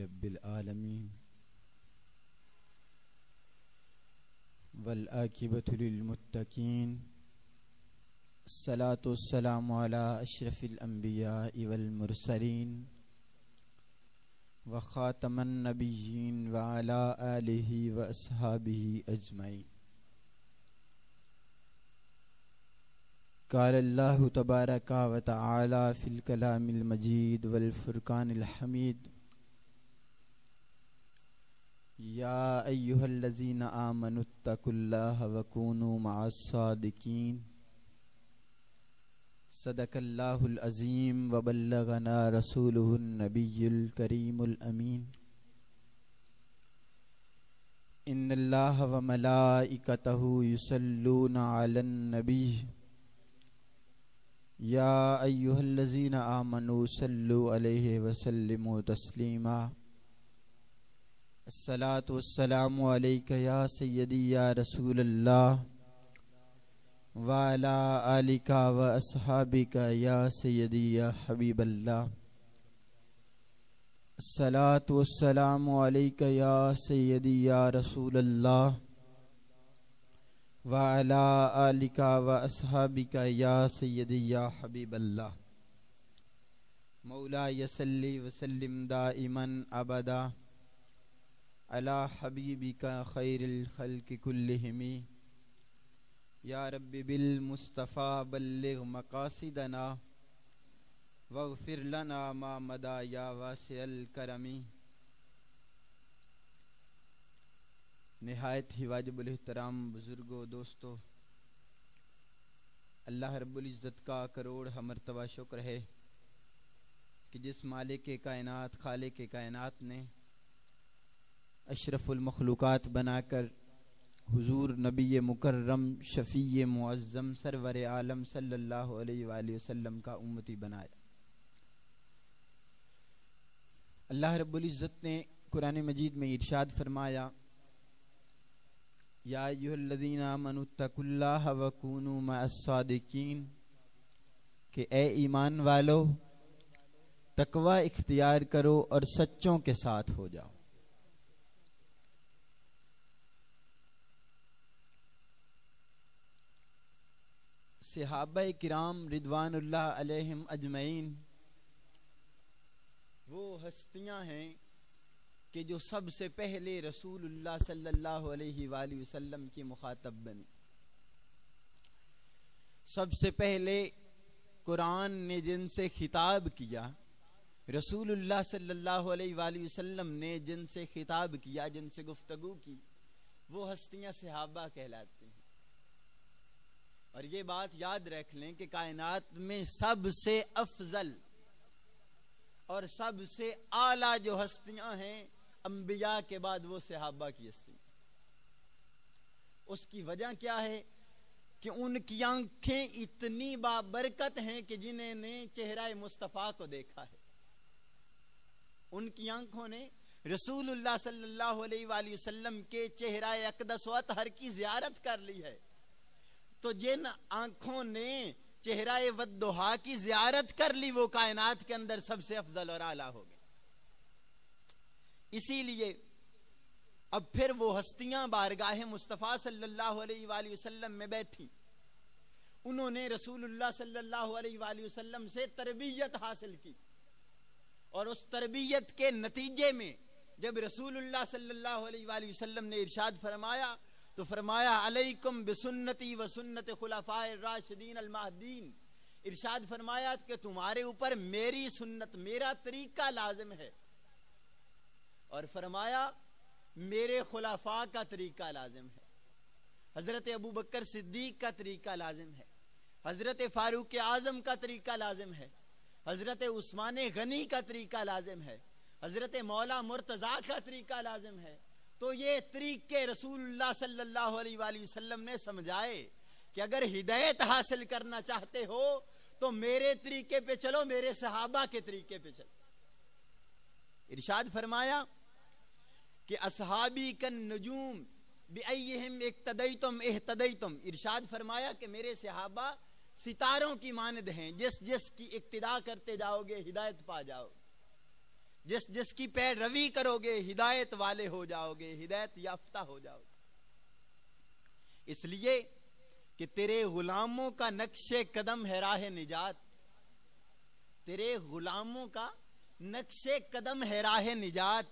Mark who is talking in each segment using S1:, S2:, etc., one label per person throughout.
S1: رب العالمین والعاقبۃ للمتقین الصلاۃ والسلام علی اشرف الانبیاء والمرسلین وخاتم النبیین وعلی آلہ واصحابہ اجمعین. قال اللہ تبارک و تعالی فی الکلام المجید والفرقان الحمید. یا ایھا الذین آمنوا اتقوا اللہ وکونوا مع الصادقین. صدق اللہ العظیم وبلغنا رسولہ النبی الکریم الامین. ان اللہ وملائکتہ یصلون علی النبی یا ایھا الذین آمنوا صلوا علیہ وسلموا تسلیما. الصلاۃ والسلام علیک یا سیدی یا رسول اللہ وعلی آلک واصحابک یا سیدی یا حبیب اللہ. الصلاۃ والسلام علیک یا سیدی یا رسول اللہ وعلی آلک واصحابک یا سیدی یا حبیب اللہ. مولاي صلی وسلم دائما ابدا علی حبیبک خیر الخلق کلہم. یا رب بالمصطفیٰ بلغ مقاصدنا واغفر لنا ما مضى یا واسع الکرم. نہایت ہی واجب الاحترام بزرگوں، دوستو، اللہ رب العزت کا کروڑ مرتبہ شکر ہے کہ جس مالک کائنات، خالق کائنات نے اشرف المخلوقات بنا کر حضور نبی مکرم شفیع معظم سرور عالم صلی اللہ علیہ وآلہ وسلم کا امتی بنایا. اللہ رب العزت نے قرآن مجید میں ارشاد فرمایا، یا ایھا الذین آمنوا اتقوا اللہ وکونوا مع الصادقین، کہ اے ایمان والو تقوی اختیار کرو اور سچوں کے ساتھ ہو جاؤ. صحابہ کرام رضوان اللہ علیہم اجمعین وہ ہستیاں ہیں کہ جو سب سے پہلے رسول اللہ صلی اللہ علیہ وآلہ وسلم کی مخاطب بنی. سب سے پہلے قرآن نے جن سے خطاب کیا، رسول اللہ صلی اللہ علیہ وآلہ وسلم نے جن سے خطاب کیا، جن سے گفتگو کی، وہ ہستیاں صحابہ کہلاتی ہیں. اور یہ بات یاد رکھ لیں کہ کائنات میں سب سے افضل اور سب سے اعلیٰ جو ہستیاں ہیں انبیاء کے بعد وہ صحابہ کی ہستی. اس کی وجہ کیا ہے کہ ان کی آنکھیں اتنی بابرکت ہیں کہ جنہیں نے چہرہ مصطفیٰ کو دیکھا ہے. ان کی آنکھوں نے رسول اللہ صلی اللہ علیہ وآلہ وسلم کے چہرہ اقدس و اطہر کی زیارت کر لی ہے. تو جن آنکھوں نے چہرہ والضحیٰ کی زیارت کر لی وہ کائنات کے اندر سب سے افضل اور اعلیٰ ہو گئے. اسی لیے اب پھر وہ ہستیاں بارگاہ مصطفیٰ صلی اللہ علیہ وآلہ وسلم میں بیٹھی. انہوں نے رسول اللہ صلی اللہ علیہ وآلہ وسلم سے تربیت حاصل کی، اور اس تربیت کے نتیجے میں جب رسول اللہ صلی اللہ علیہ وآلہ وسلم نے ارشاد فرمایا تو فرمایا علیکم بسنتی و سنت خلفاء الراشدین المہدین. ارشاد فرمایا کہ تمہارے اوپر میری سنت، میرا طریقہ لازم ہے، اور فرمایا میرے خلفاء کا طریقہ لازم ہے. حضرت ابو بکر صدیق کا طریقہ لازم ہے، حضرت فاروق اعظم کا طریقہ لازم ہے، حضرت عثمان غنی کا طریقہ لازم ہے، حضرت مولا مرتضیٰ کا طریقہ لازم ہے. تو یہ طریقے رسول اللہ صلی اللہ علیہ وآلہ وسلم نے سمجھائے کہ اگر ہدایت حاصل کرنا چاہتے ہو تو میرے طریقے پہ چلو، میرے صحابہ کے طریقے پہ چلو. ارشاد فرمایا کہ اصحابی کالنجوم بأیہم اقتدیتم اہتدیتم. ارشاد فرمایا کہ میرے صحابہ ستاروں کی مانند ہیں، جس جس کی اقتدا کرتے جاؤ گے ہدایت پا جاؤ. جس جس کی پیروی کرو گے ہدایت والے ہو جاؤ گے، ہدایت یافتہ ہو جاؤ گے۔ اس لیے کہ تیرے غلاموں کا نقش قدم ہے راہ نجات، تیرے غلاموں کا نقش قدم ہے راہ نجات،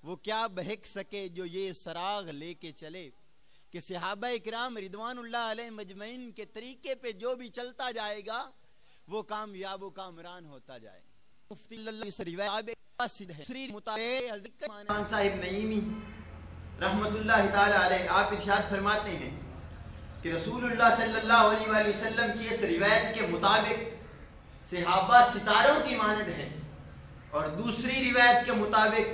S1: وہ کیا بہک سکے جو یہ سراغ لے کے چلے، کہ صحابہ اکرام رضوان اللہ علیہ مجمعین کے طریقے پہ جو بھی چلتا جائے گا وہ کامیاب و کامران ہوتا جائے گا۔ مفتی صاحب نعیمی رحمت اللہ تعالی علیہ آپ ارشاد فرماتے ہیں کہ رسول اللہ صلی اللہ علیہ وآلہ وسلم کی اس روایت کے مطابق صحابہ ستاروں کی مانند ہیں، اور دوسری روایت کے مطابق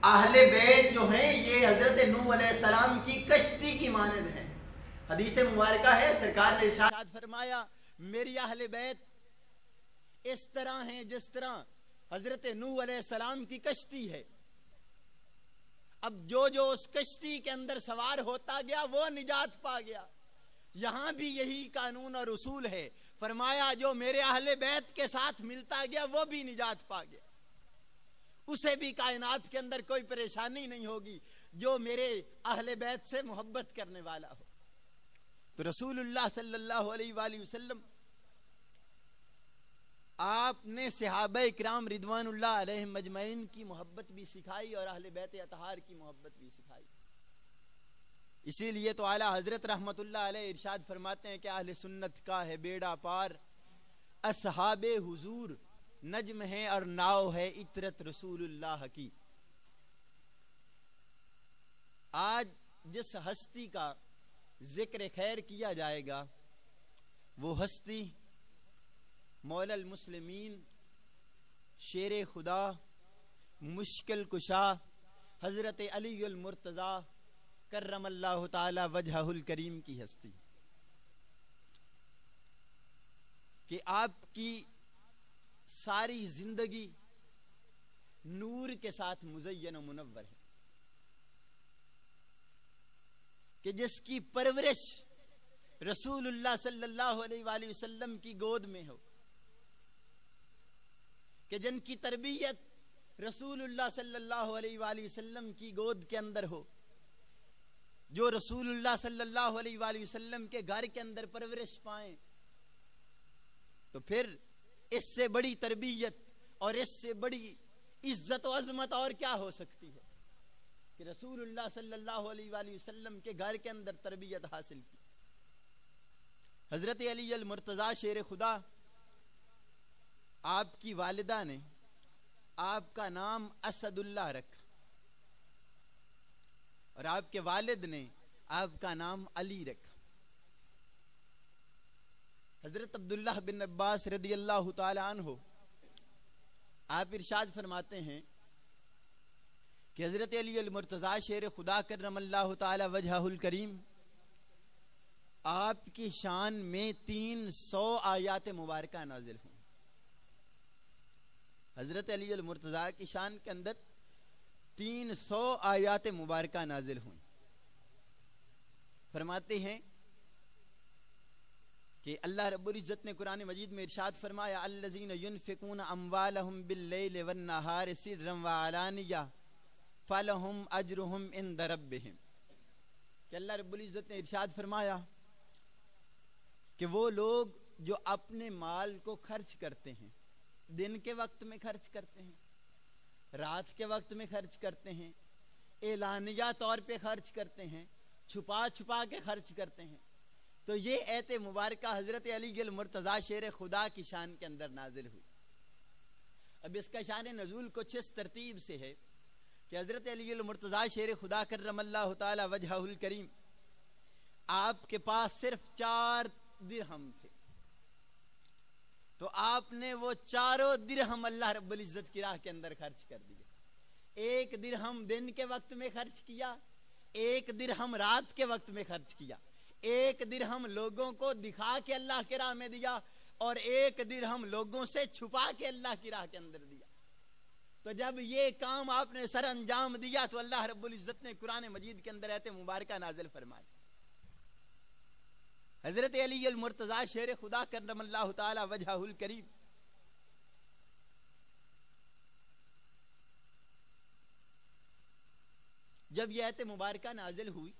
S1: اہل بیت جو ہیں یہ حضرت نوح علیہ السلام کی کشتی کی مانند ہیں۔ حدیث مبارکہ ہے، سرکار نے ارشاد فرمایا میری اہل بیت اس طرح ہیں جس طرح حضرت نوح علیہ السلام کی کشتی ہے۔ اب جو جو اس کشتی کے اندر سوار ہوتا گیا وہ نجات پا گیا۔ یہاں بھی یہی قانون اور اصول ہے، فرمایا جو میرے اہل بیت کے ساتھ ملتا گیا وہ بھی نجات پا گیا، اسے بھی کائنات کے اندر کوئی پریشانی نہیں ہوگی جو میرے اہل بیت سے محبت کرنے والا ہو۔ تو رسول اللہ صلی اللہ علیہ وآلہ وسلم آپ نے صحابہ اکرام رضوان اللہ علیہ مجمعین کی محبت بھی سکھائی اور اہل بیت اطہار کی محبت بھی سکھائی۔ اسی لیے تو اعلیٰ حضرت رحمت اللہ علیہ ارشاد فرماتے ہیں کہ اہل سنت کا ہے بیڑا پار، اصحاب حضور نجم ہے اور ناؤ ہے عطرت رسول اللہ کی۔ آج جس ہستی کا ذکر خیر کیا جائے گا وہ ہستی مولا المسلمین، شیر خدا، مشکل کشا حضرت علی المرتضیٰ کرم اللہ تعالی وجہہ الکریم کی ہستی، کہ آپ کی ساری زندگی نور کے ساتھ مزین و منور ہے، کہ جس کی پرورش رسول اللہ صلی اللہ علیہ وآلہ وسلم کی گود میں ہو، کہ جن کی تربیت رسول اللہ صلی اللہ علیہ وآلہ وسلم کی گود کے اندر ہو، جو رسول اللہ صلی اللہ علیہ وآلہ وسلم کے گھر کے اندر پرورش پائیں، تو پھر اس سے بڑی تربیت اور اس سے بڑی عزت و عظمت اور کیا ہو سکتی ہے کہ رسول اللہ صلی اللہ علیہ وآلہ وسلم کے گھر کے اندر تربیت حاصل کی۔ حضرت علی المرتضیٰ شیر خدا، آپ کی والدہ نے آپ کا نام اسد اللہ رکھا اور آپ کے والد نے آپ کا نام علی رکھا۔ حضرت عبداللہ بن عباس رضی اللہ تعالی عنہ آپ ارشاد فرماتے ہیں کہ حضرت علی المرتضیٰ شیر خدا کرم اللہ تعالی وجہہ الکریم آپ کی شان میں 300 آیات مبارکہ نازل ہوں۔ حضرت علی المرتضیٰ کی شان کے اندر 300 آیات مبارکہ نازل ہوئی۔ فرماتے ہیں کہ اللہ رب العزت نے قرآن مجید میں ارشاد فرمایا الذین ينفقون اموالهم باللیل والنہار سرا وعلانیہ فلہم اجرہم عند ربہم، کہ اللہ رب العزت نے ارشاد فرمایا کہ وہ لوگ جو اپنے مال کو خرچ کرتے ہیں، دن کے وقت میں خرچ کرتے ہیں، رات کے وقت میں خرچ کرتے ہیں، اعلانیہ طور پہ خرچ کرتے ہیں، چھپا چھپا کے خرچ کرتے ہیں، تو یہ ایت مبارکہ حضرت علی المرتضیٰ شیر خدا کی شان کے اندر نازل ہوئی۔ اب اس کا شان نزول کچھ اس ترتیب سے ہے کہ حضرت علی المرتضیٰ شیر خدا کرم اللہ تعالی وجہہ الکریم آپ کے پاس صرف 4 درہم تھے، تو آپ نے وہ 4 درہم اللہ رب العزت کی راہ کے اندر خرچ کر دیے۔ 1 درہم دن کے وقت میں خرچ کیا، 1 درہم رات کے وقت میں خرچ کیا، 1 درہم لوگوں کو دکھا کے اللہ کی راہ میں دیا اور 1 درہم لوگوں سے چھپا کے اللہ کی راہ کے اندر دیا۔ تو جب یہ کام آپ نے سر انجام دیا تو اللہ رب العزت نے قرآن مجید کے اندر ایت مبارکہ نازل فرمائی۔ حضرت علی المرتضیٰ شیر خدا کرم اللہ تعالی وجہہ الکریم جب یہ آیت مبارکہ نازل ہوئی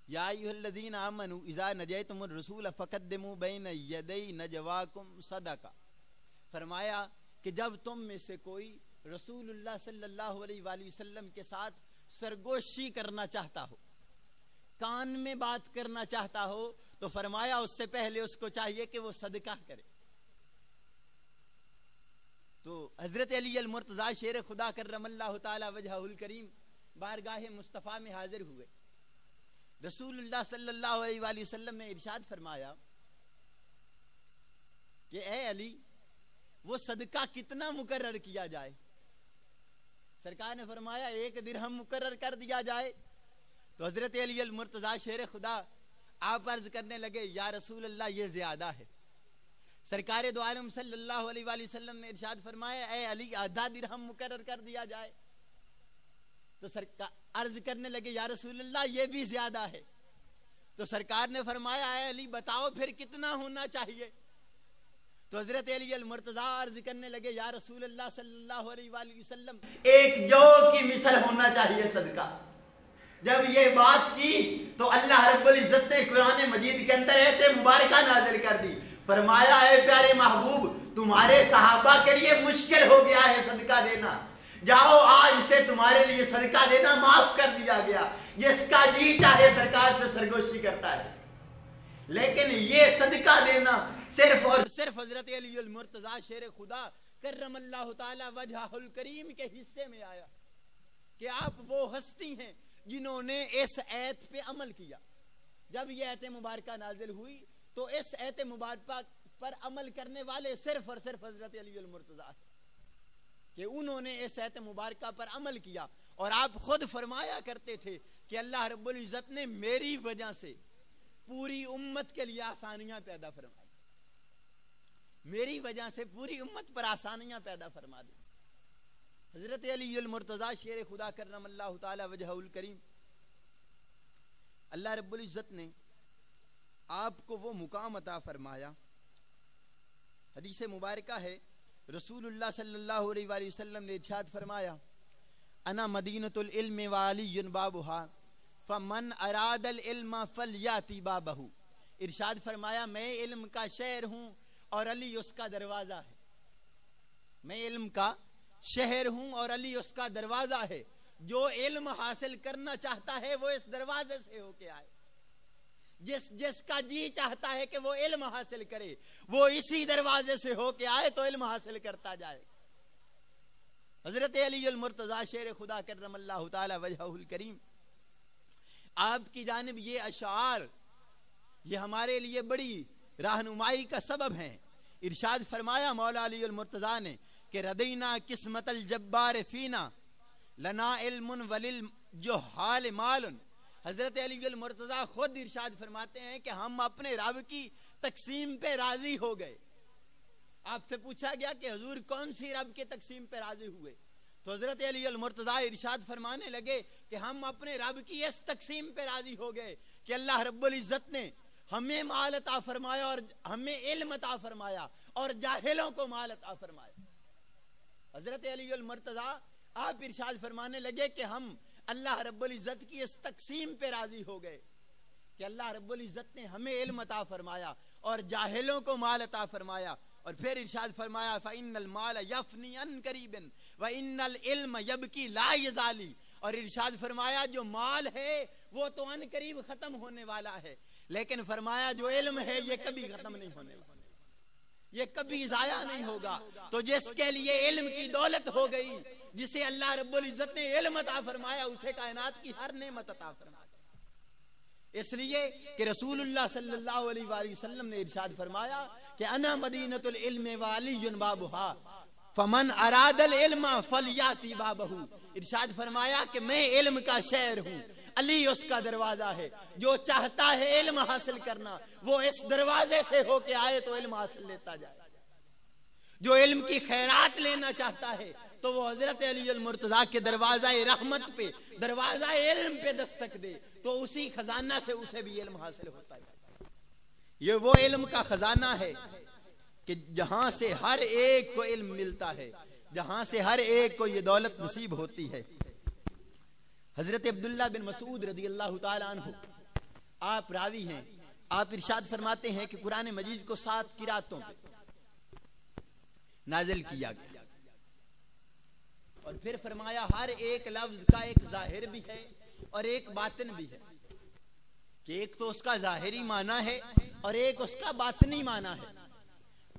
S1: یا ایھا الذین آمنوا اذا نجیتم الرسول فقدموا بین یدی نجواکم صدقہ، فرمایا کہ جب تم میں سے کوئی رسول اللہ صلی اللہ علیہ وآلہ وسلم کے ساتھ سرگوشی کرنا چاہتا ہو، کان میں بات کرنا چاہتا ہو، تو فرمایا اس سے پہلے اس کو چاہیے کہ وہ صدقہ کرے۔ تو حضرت علی المرتضیٰ شیر خدا کرم اللہ تعالی وجہہ الکریم بارگاہ مصطفیٰ میں حاضر ہوئے۔ رسول اللہ صلی اللہ علیہ وآلہ وسلم نے ارشاد فرمایا کہ اے علی، وہ صدقہ کتنا مقرر کیا جائے؟ سرکار نے فرمایا 1 درہم مقرر کر دیا جائے۔ تو حضرت علی المرتضیٰ شیر خدا آپ عرض کرنے لگے یا رسول اللہ یہ زیادہ ہے۔ سرکار دو عالم صلی اللہ علیہ وآلہ وسلم نے ارشاد فرمایا اے علی 1/2 درہم مقرر کر دیا جائے۔ تو سرکار عرض کرنے لگے یا رسول اللہ یہ بھی زیادہ ہے۔ تو سرکار نے فرمایا اے علی بتاؤ پھر کتنا ہونا چاہیے؟ تو حضرت علی المرتضیٰ عرض کرنے لگے یا رسول اللہ صلی اللہ علیہ وآلہ وسلم 1 جو کی مثل ہونا چاہیے صدقہ۔ جب یہ بات کی تو اللہ رب العزت نے قرآن مجید کے اندر آیت مبارکہ نازل کر دی، فرمایا اے پیارے محبوب تمہارے صحابہ کے لیے مشکل ہو گیا ہے صدقہ دینا، جاؤ آج سے تمہارے لیے صدقہ دینا معاف کر دیا گیا۔ جس کا جی چاہے سرکار سے سرگوشی کرتا ہے، لیکن یہ صدقہ دینا صرف اور صرف حضرت علی المرتضیٰ شیر خدا کرم اللہ تعالی وجہہ الکریم کے حصے میں آیا کہ آپ وہ ہستی ہیں جنہوں نے اس آیت پہ عمل کیا۔ جب یہ آیت مبارکہ نازل ہوئی تو اس آیت مبارکہ پر عمل کرنے والے صرف اور صرف حضرت علی المرتضیٰ کہ انہوں نے اس آیت مبارکہ پر عمل کیا۔ اور آپ خود فرمایا کرتے تھے کہ اللہ رب العزت نے میری وجہ سے پوری امت کے لیے آسانیاں پیدا فرمائی، میری وجہ سے پوری امت پر آسانیاں پیدا فرما دی۔ حضرت علی المرتضیٰ شیر خدا کرم اللہ تعالی وجہہ الکریم، اللہ رب العزت نے آپ کو وہ مقام عطا فرمایا۔ حدیث مبارکہ ہے رسول اللہ صلی اللہ علیہ وآلہ وسلم نے ارشاد فرمایا انا مدینۃ العلم وعلی بابہا فمن اراد العلم فلیاتی بابہ۔ ارشاد فرمایا میں علم کا شہر ہوں اور علی اس کا دروازہ ہے۔ میں علم کا شہر ہوں اور علی اس کا دروازہ ہے۔ جو علم حاصل کرنا چاہتا ہے وہ اس دروازے سے ہو کے آئے۔ جس کا جی چاہتا ہے کہ وہ علم حاصل کرے وہ اسی دروازے سے ہو کے آئے تو علم حاصل کرتا جائے۔ حضرت علی المرتضیٰ شیر خدا کرم اللہ تعالی وجہہ الکریم، آپ کی جانب یہ اشعار یہ ہمارے لیے بڑی رہنمائی کا سبب ہیں۔ ارشاد فرمایا مولا علی المرتضیٰ نے کہ ردینا قسمت الجبار فینا لنا علم وللجہال مال۔ حضرت علی المرتضیٰ خود ارشاد فرماتے ہیں کہ ہم اپنے رب کی تقسیم پہ راضی ہو گئے۔ آپ سے پوچھا گیا کہ حضور کون سی رب کے تقسیم پہ راضی ہوئے؟ تو حضرت علی المرتضیٰ ارشاد فرمانے لگے کہ ہم اپنے رب کی اس تقسیم پہ راضی ہو گئے کہ اللہ رب العزت نے ہمیں مال عطا فرمایا اور ہمیں علم عطا فرمایا اور جاہلوں کو مال عطا فرمایا۔ حضرت علی المرتضیٰ آپ ارشاد فرمانے لگے کہ ہم اللہ رب العزت کی اس تقسیم پہ راضی ہو گئے کہ اللہ رب العزت نے ہمیں علم عطا فرمایا اور جاہلوں کو مال عطا فرمایا۔ اور پھر ارشاد فرمایا فَإِنَّ الْمَالَ يَفْنِي عَنْ قَرِيبٍ وَإِنَّ الْعِلْمَ يَبْكِي لَا يَزَالِ۔ اور ارشاد فرمایا جو مال ہے وہ تو ان قریب ختم ہونے والا ہے، لیکن فرمایا جو علم ہے یہ کبھی ختم نہیں ہونے والا، یہ کبھی ضائع نہیں ہوگا۔ تو جس کے لیے علم کی دولت ہو گئی، جسے اللہ رب العزت نے علم عطا فرمایا، اسے کائنات کی ہر نعمت عطا فرمایا۔ اس لیے کہ رسول اللہ صلی اللہ علیہ وآلہ وسلم نے ارشاد فرمایا کہ انا مدینۃ العلم وعلی بابہا فمن اراد العلم فلیاتی بابہ۔ ارشاد فرمایا کہ میں علم کا شہر ہوں، علی اس کا دروازہ ہے۔ جو چاہتا ہے علم حاصل کرنا وہ اس دروازے سے ہو کے آئے تو علم حاصل لیتا جائے۔ جو علم کی خیرات لینا چاہتا ہے تو وہ حضرت علی المرتضیٰ کے دروازہ رحمت پہ، دروازہ علم پہ دستک دے تو اسی خزانہ سے اسے بھی علم حاصل ہوتا ہے۔ یہ وہ علم کا خزانہ ہے کہ جہاں سے ہر ایک کو علم ملتا ہے، جہاں سے ہر ایک کو یہ دولت نصیب ہوتی ہے۔ حضرت عبداللہ بن مسعود رضی اللہ تعالیٰ عنہ آپ راوی ہیں، آپ ارشاد فرماتے ہیں کہ قرآن مجید کو 7 قراتوں پہ نازل کیا گیا، اور پھر فرمایا ہر ایک لفظ کا ایک ظاہر بھی ہے اور ایک باطن بھی ہے، کہ ایک تو اس کا ظاہری معنی ہے اور ایک اس کا باطنی معنی ہے۔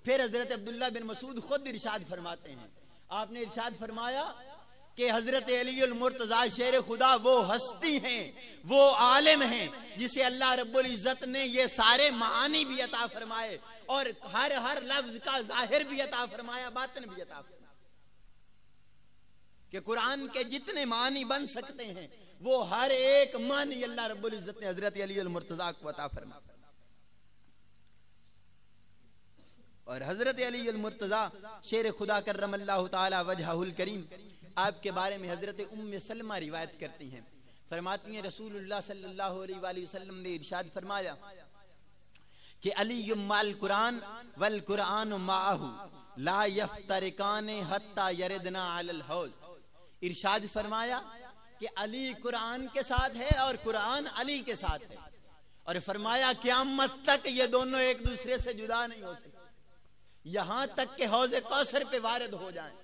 S1: پھر حضرت عبداللہ بن مسعود خود ارشاد فرماتے ہیں، آپ نے ارشاد فرمایا کہ حضرت علی المرتضیٰ شیر خدا وہ ہستی ہیں، وہ عالم ہیں جسے اللہ رب العزت نے یہ سارے معانی بھی عطا فرمائے اور ہر لفظ کا ظاہر بھی عطا فرمایا، باطن بھی عطا فرمایا، کہ قرآن کے جتنے معنی بن سکتے ہیں وہ ہر ایک معنی اللہ رب العزت نے حضرت علی المرتضیٰ کو عطا فرمایا۔ اور حضرت علی المرتضیٰ شیر خدا کرم اللہ تعالی وجہہ الکریم، آپ کے بارے میں حضرت ام سلمہ روایت کرتی ہیں، فرماتی ہیں رسول اللہ صلی اللہ علیہ وآلہ وسلم نے ارشاد فرمایا کہ علی مال قرآن والقرآن معہ لا یفترقان حتی یردنا علی الحوض۔ ارشاد فرمایا کہ علی قرآن کے ساتھ ہے اور قرآن علی کے ساتھ ہے، اور فرمایا قیامت تک یہ دونوں ایک دوسرے سے جدا نہیں ہو سکتے، یہاں تک کہ حوض کوثر پہ وارد ہو جائیں۔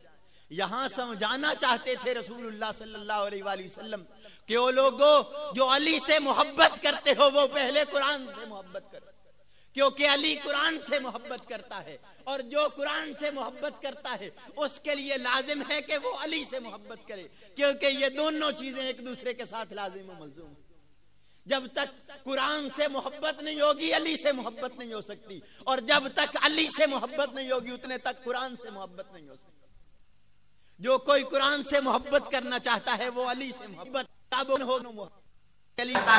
S1: یہاں سمجھانا چاہتے تھے رسول اللہ صلی اللہ علیہ وآلہ وسلم کہ وہ لوگوں جو علی سے محبت کرتے ہو وہ پہلے قرآن سے محبت کرو، کیونکہ علی قرآن سے محبت کرتا ہے، اور جو قرآن سے محبت کرتا ہے اس کے لیے لازم ہے کہ وہ علی سے محبت کرے، کیونکہ یہ دونوں چیزیں ایک دوسرے کے ساتھ لازم و ملزوم ہیں۔ جب تک قرآن سے محبت نہیں ہوگی علی سے محبت نہیں ہو سکتی، اور جب تک علی سے محبت نہیں ہوگی اتنے تک قرآن سے محبت نہیں ہو سکتی۔ جو کوئی قرآن سے محبت کرنا چاہتا ہے وہ علی سے محبت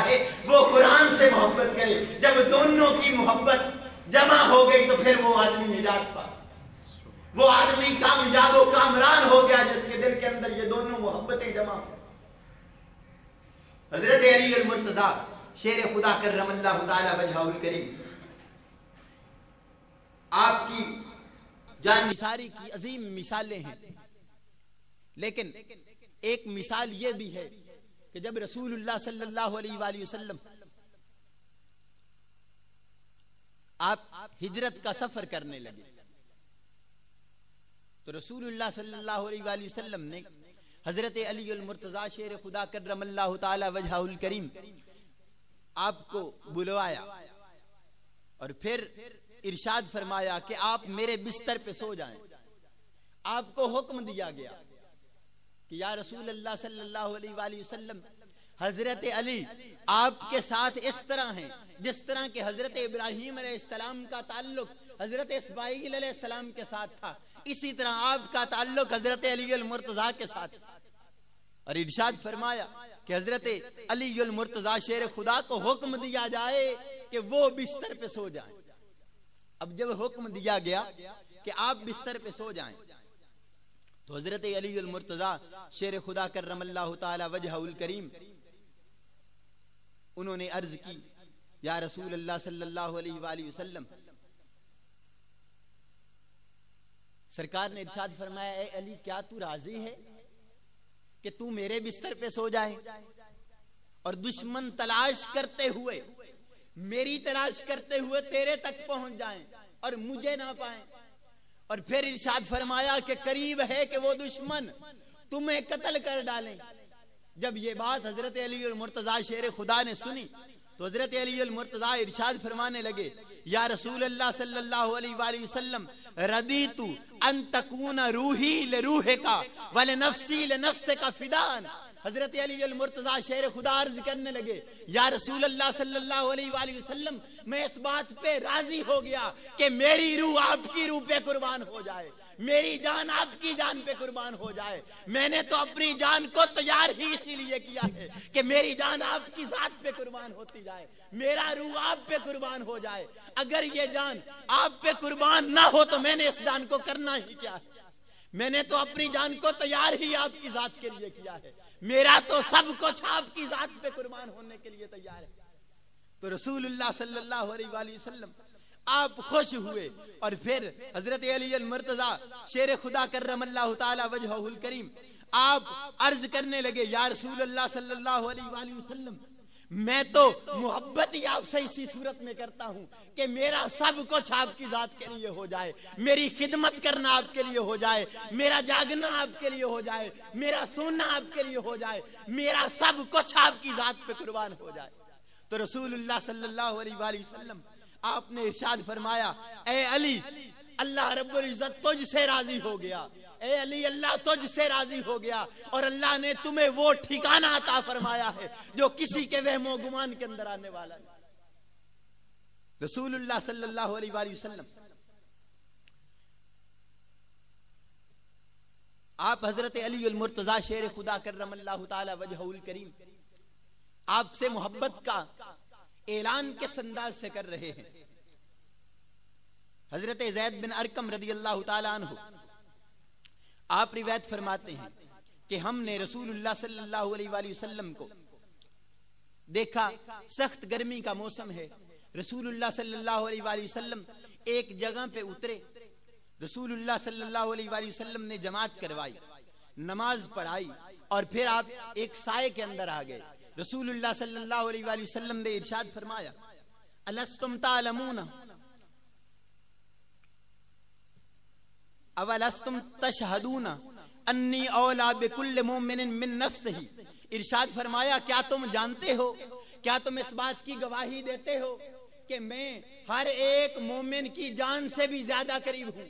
S1: ہے، وہ قرآن سے محبت کرے۔ جب دونوں کی محبت جمع ہو گئی تو پھر وہ آدمی نجات پا، وہ آدمی کامیاب و کامران ہو گیا جس کے دل کے اندر یہ دونوں محبتیں جمع ہو۔ حضرت علی المرتضیٰ شیر خدا کرم اللہ تعالی وجہہ الکریم، آپ کی جان نثاری کی عظیم مثالیں ہیں، لیکن ایک مثال یہ بھی ہے کہ جب رسول اللہ صلی اللہ علیہ وآلہ وسلم آپ ہجرت کا سفر کرنے لگے تو رسول اللہ صلی اللہ علیہ وآلہ وسلم نے حضرت علی المرتضیٰ شیر خدا کرم اللہ تعالی وجہہ الکریم آپ کو بلوایا اور پھر ارشاد فرمایا کہ آپ میرے بستر پہ سو جائیں۔ آپ کو حکم دیا گیا کہ یا رسول اللہ صلی اللہ علیہ وآلہ وسلم، حضرت علی آپ کے ساتھ اس طرح ہیں جس طرح کہ حضرت ابراہیم علیہ السلام کا تعلق حضرت اسماعیل علیہ السلام کے ساتھ تھا، اسی طرح آپ کا تعلق حضرت علی المرتضیٰ کے ساتھ تھا۔ اور ارشاد فرمایا کہ حضرت علی المرتضیٰ شیر خدا کو حکم دیا جائے کہ وہ بستر پہ سو جائیں۔ اب جب حکم دیا گیا کہ آپ بستر پہ سو جائیں تو حضرت علی المرتضیٰ شیر خدا کرم اللہ تعالی وجہہ الکریم انہوں نے عرض کی یا رسول اللہ صلی اللہ علیہ وآلہ وسلم، سرکار نے ارشاد فرمایا اے علی کیا تو راضی ہے کہ تو میرے بستر پہ سو جائے اور دشمن تلاش کرتے ہوئے میری تلاش کرتے ہوئے تیرے تک پہنچ جائیں اور مجھے نہ پائیں؟ اور پھر ارشاد فرمایا کہ قریب ہے کہ وہ دشمن تمہیں قتل کر ڈالیں۔ جب یہ بات حضرت علی المرتضیٰ شیر خدا نے سنی تو حضرت علی المرتضیٰ ارشاد فرمانے لگے یا رسول اللہ صلی اللہ علیہ وآلہ وسلم، ردیت ان تکون روحی لروحک ولنفسی لنفسک فدان۔ حضرت علی المرتضیٰ شیر خدا عرض کرنے لگے یا رسول اللہ صلی اللہ علیہ وآلہ وسلم، میں اس بات پہ راضی ہو گیا کہ میری روح آپ کی روح پہ قربان ہو جائے، میری جان آپ کی جان پہ قربان ہو جائے۔ میں نے تو اپنی جان کو تیار ہی اسی لیے کیا ہے کہ میری جان آپ کی ذات پہ قربان ہوتی جائے، میرا روح آپ پہ قربان ہو جائے۔ اگر یہ جان آپ پہ قربان نہ ہو تو میں نے اس جان کو کرنا ہی کیا ہے؟ میں نے تو اپنی جان کو تیار ہی آپ کی ذات کے لیے کیا ہے، میرا تو سب کچھ آپ کی ذات پہ قربان ہونے کے لیے تیار ہے۔ تو رسول اللہ صلی اللہ علیہ وآلہ وسلم آپ خوش ہوئے اور پھر حضرت علی المرتضیٰ شیر خدا کرم اللہ تعالی وجہہ الکریم آپ عرض کرنے لگے یا رسول اللہ صلی اللہ علیہ وآلہ وسلم میں تو محبت ہی آپ سے اسی صورت میں کرتا ہوں کہ میرا سب کچھ آپ کی ذات کے لیے ہو جائے، میری خدمت کرنا آپ کے لیے ہو جائے، میرا جاگنا آپ کے لیے ہو جائے، میرا سونا آپ کے لیے ہو جائے، میرا سب کچھ آپ کی ذات پہ قربان ہو جائے۔ تو رسول اللہ صلی اللہ علیہ وآلہ وسلم آپ نے ارشاد فرمایا اے علی اللہ رب العزت تجھ سے راضی ہو گیا، اے علی اللہ تجھ سے راضی ہو گیا، اور اللہ نے تمہیں وہ ٹھکانہ عطا فرمایا ہے جو کسی کے وہم و گمان کے اندر آنے والا نہیں۔ رسول اللہ صلی اللہ علیہ وآلہ وسلم آپ حضرت علی المرتضی شیر خدا کرم اللہ تعالی وجہہ الکریم آپ سے محبت کا اعلان کس انداز سے کر رہے ہیں۔ حضرت زید بن ارقم رضی اللہ تعالی عنہ آپ روایت فرماتے ہیں کہ ہم نے رسول اللہ صلی اللہ علیہ وآلہ وسلم کو دیکھا، سخت گرمی کا موسم ہے، رسول اللہ صلی اللہ علیہ وآلہ وسلم ایک جگہ پہ اترے، رسول اللہ صلی اللہ علیہ وآلہ وسلم نے جماعت کروائی، نماز پڑھائی، اور پھر آپ ایک سائے کے اندر آ گئے۔ رسول اللہ صلی اللہ علیہ وآلہ وسلم نے ارشاد فرمایا الستم تعلمون اولستم تشہدون انی اولا بکل مومن من نفسہ، ارشاد فرمایا کیا تم جانتے ہو، کیا تم اس بات کی گواہی دیتے ہو کہ میں ہر ایک مومن کی جان سے بھی زیادہ قریب ہوں؟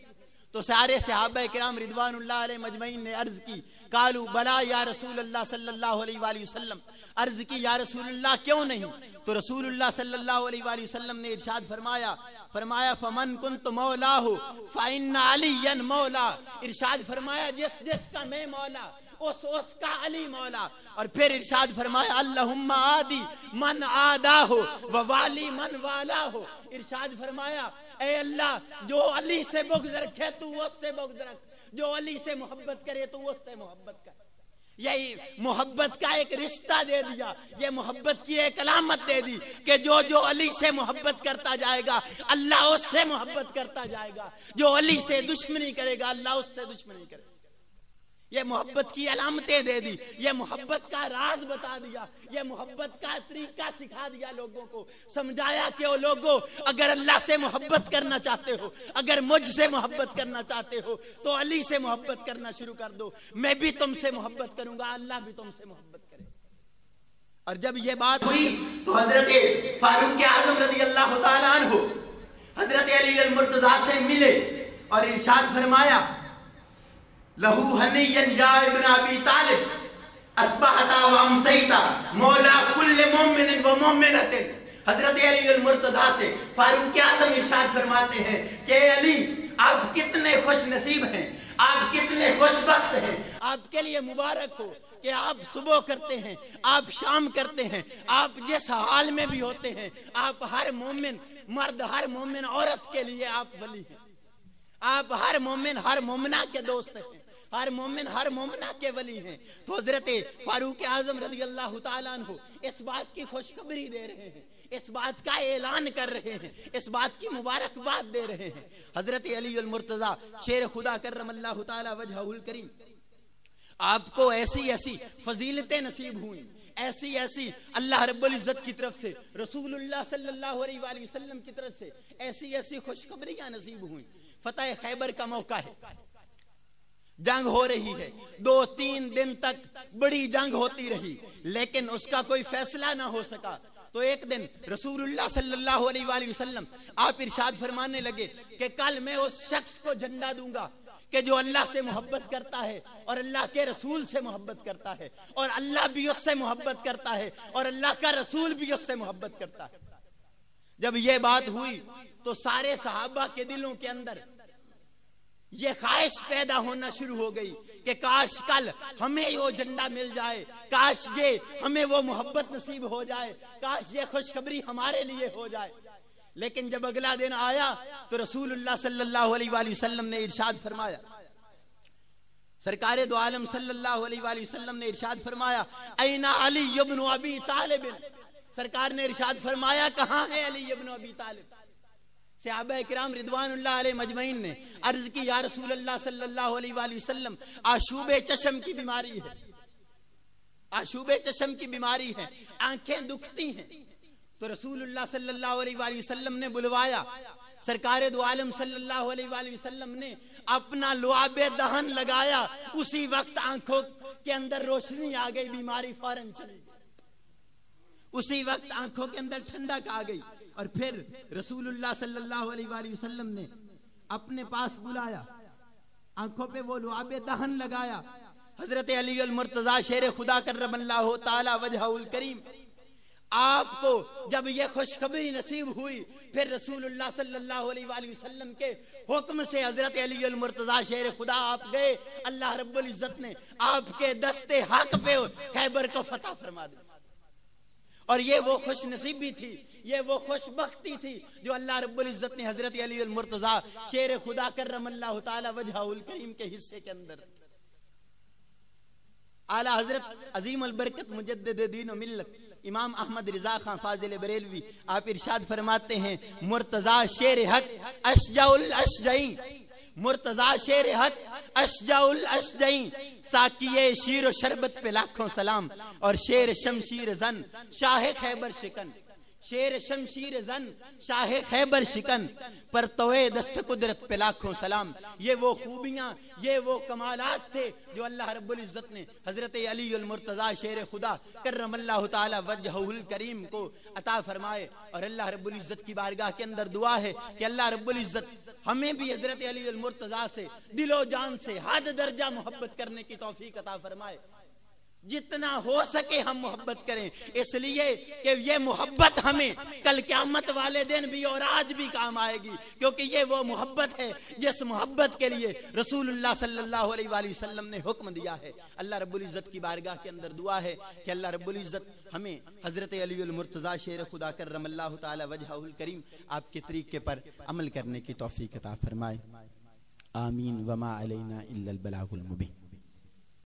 S1: تو سارے صحابہ کرام رضوان اللہ علیہ مجمعین نے عرض کی قالوا بلا یا رسول اللہ صلی اللہ علیہ وآلہ وسلم، عرض کی یا رسول اللہ کیوں نہیں؟ تو رسول اللہ صلی اللہ علیہ وآلہ وسلم نے ارشاد فرمایا فمن کنت مولاہ فإن علیًا مولا، ارشاد فرمایا جس کا میں مولا اس کا علی مولا، اور پھر ارشاد فرمایا اللہم آدی من آداہ ووالی من والاہ، ارشاد فرمایا اے اللہ جو علی سے بغض رکھے تو اس سے بغض رکھ، جو علی سے محبت کرے تو اس سے محبت کر۔ یہی محبت کا ایک رشتہ دے دیا، یہ محبت کی ایک علامت دے دی کہ جو علی سے محبت کرتا جائے گا اللہ اس سے محبت کرتا جائے گا، جو علی سے دشمنی کرے گا اللہ اس سے دشمنی کرے گا۔ یہ محبت کی علامتیں دے دی، یہ محبت کا راز بتا دیا، یہ محبت کا طریقہ سکھا دیا، لوگوں کو سمجھایا کہ او لوگوں اگر اللہ سے محبت کرنا چاہتے ہو، اگر مجھ سے محبت کرنا چاہتے ہو تو علی سے محبت کرنا شروع کر دو، میں بھی تم سے محبت کروں گا، اللہ بھی تم سے محبت کرے۔ اور جب یہ بات ہوئی تو حضرت فاروق اعظم رضی اللہ تعالیٰ عنہ حضرت علی المرتضی سے ملے اور ارشاد فرمایا لہو ہنیًا یا ابن ابی طالب اصبحتا و امسیتا مولا کل مومن و مومنت۔ حضرت علی المرتضی سے فاروق اعظم ارشاد فرماتے ہیں کہ اے علی آپ کتنے خوش نصیب ہیں، آپ کتنے خوش بخت ہیں، آپ کے لیے مبارک ہو کہ آپ صبح کرتے ہیں، آپ شام کرتے ہیں، آپ جس حال میں بھی ہوتے ہیں، آپ ہر مومن مرد ہر مومن عورت کے لیے آپ ولی ہیں، آپ ہر مومن ہر مومنہ کے دوست ہیں، ہر مومن ہر مومنہ کے ولی ہیں۔ تو حضرت فاروق اعظم رضی اللہ تعالیٰ عنہ اس بات کی خوشخبری دے رہے ہیں، اس بات کا اعلان کر رہے ہیں، اس بات کی مبارکباد دے رہے ہیں۔ حضرت علی المرتضی شیر خدا کرم اللہ تعالی وجہہ الکریم آپ کو ایسی ایسی فضیلتیں نصیب ہوئیں، ایسی ایسی اللہ رب العزت کی طرف سے، رسول اللہ صلی اللہ علیہ وآلہ وسلم کی طرف سے ایسی ایسی خوشخبریاں نصیب ہوئیں۔ فتح خیبر کا موقع ہے، جنگ ہو رہی ہے، 2-3 دن تک بڑی جنگ ہوتی رہی لیکن اس کا کوئی فیصلہ نہ ہو سکا۔ تو ایک دن رسول اللہ صلی اللہ علیہ وآلہ وسلم آپ ارشاد فرمانے لگے کہ کل میں اس شخص کو جھنڈا دوں گا کہ جو اللہ سے محبت کرتا ہے اور اللہ کے رسول سے محبت کرتا ہے، اور اللہ بھی اس سے محبت کرتا ہے اور اللہ کا رسول بھی اس سے محبت کرتا ہے۔ جب یہ بات ہوئی تو سارے صحابہ کے دلوں کے اندر یہ خواہش پیدا ہونا شروع ہو گئی کہ کاش کل ہمیں وہ جھنڈا مل جائے، کاش یہ ہمیں وہ محبت نصیب ہو جائے، کاش یہ خوشخبری ہمارے لیے ہو جائے۔ لیکن جب اگلا دن آیا تو رسول اللہ صلی اللہ علیہ وآلہ وسلم نے ارشاد فرمایا، سرکار دو عالم صلی اللہ علیہ وآلہ وسلم نے ارشاد فرمایا این علی ابن ابی طالب، سرکار نے ارشاد فرمایا کہاں ہے علی ابن ابی طالب؟ صحابہ کرام رضوان اللہ علیہ مجمعین نے عرض کی یا رسول اللہ صلی اللہ علیہ وآلہ وسلم آشوب چشم کی بیماری ہے، آشوب چشم کی بیماری ہے، آنکھیں دکھتی ہیں۔ تو رسول اللہ صلی اللہ علیہ وآلہ وسلم نے بلوایا، سرکار دو عالم صلی اللہ علیہ وآلہ وسلم نے اپنا لعاب دہن لگایا، اسی وقت آنکھوں کے اندر روشنی آ گئی، بیماری فوراً چلی گئی، اسی وقت آنکھوں کے اندر ٹھنڈک آ گئی۔ اور پھر رسول اللہ صلی اللہ علیہ وآلہ وسلم نے اپنے پاس بلایا، آنکھوں پہ وہ لعاب دہن لگایا۔ حضرت علی المرتضیٰ شیر خدا کرم اللہ تعالی وجہہ الکریم، آپ کو جب یہ خوشخبری نصیب ہوئی، پھر رسول اللہ صلی اللہ علیہ وآلہ وسلم کے حکم سے حضرت علی المرتضیٰ شیر خدا آپ گئے، اللہ رب العزت نے آپ کے دستے حق پہ خیبر کو فتح فرما دیا۔ اور یہ وہ خوش نصیبی تھی، یہ وہ خوش بختی تھی جو اللہ رب العزت نے حضرت علی المرتضیٰ شیر خدا کرم اللہ تعالی وجہہ الکریم کے حصے کے اندر۔ اعلیٰ حضرت عظیم البرکت مجدد دین و ملت امام احمد رضا خان فاضل بریلوی آپ ارشاد فرماتے ہیں مرتضیٰ شیر حق اشجع الاشجعین، مرتضیٰ شیر حق اشجع الاشجعین، ساقیے شیر و شربت پہ لاکھوں سلام، اور شیر شمشیر زن شاہ خیبر شکن، شیر شمشیر زن شاہ خیبر شکن، پر توے دست قدرت پہ لاکھوں سلام۔ یہ وہ خوبیاں، یہ وہ کمالات تھے جو اللہ رب العزت نے حضرت علی المرتضیٰ شیر خدا کرم اللہ تعالی وجہہ الکریم کو عطا فرمائے۔ اور اللہ رب العزت کی بارگاہ کے اندر دعا ہے کہ اللہ رب العزت ہمیں بھی حضرت علی المرتضیٰ سے دل و جان سے حد درجہ محبت کرنے کی توفیق عطا فرمائے، جتنا ہو سکے ہم محبت کریں، اس لیے کہ یہ محبت ہمیں کل قیامت والے دن بھی اور آج بھی کام آئے گی، کیونکہ یہ وہ محبت ہے جس محبت کے لیے رسول اللہ صلی اللہ علیہ وآلہ وسلم نے حکم دیا ہے۔ اللہ رب العزت کی بارگاہ کے اندر دعا ہے کہ اللہ رب العزت ہمیں حضرت علی المرتضیٰ شیر خدا کرم اللہ تعالی وجہہ الکریم آپ کے طریقے پر عمل کرنے کی توفیق عطا فرمائے، آمین۔ وما علینا الا البلاغ المبین۔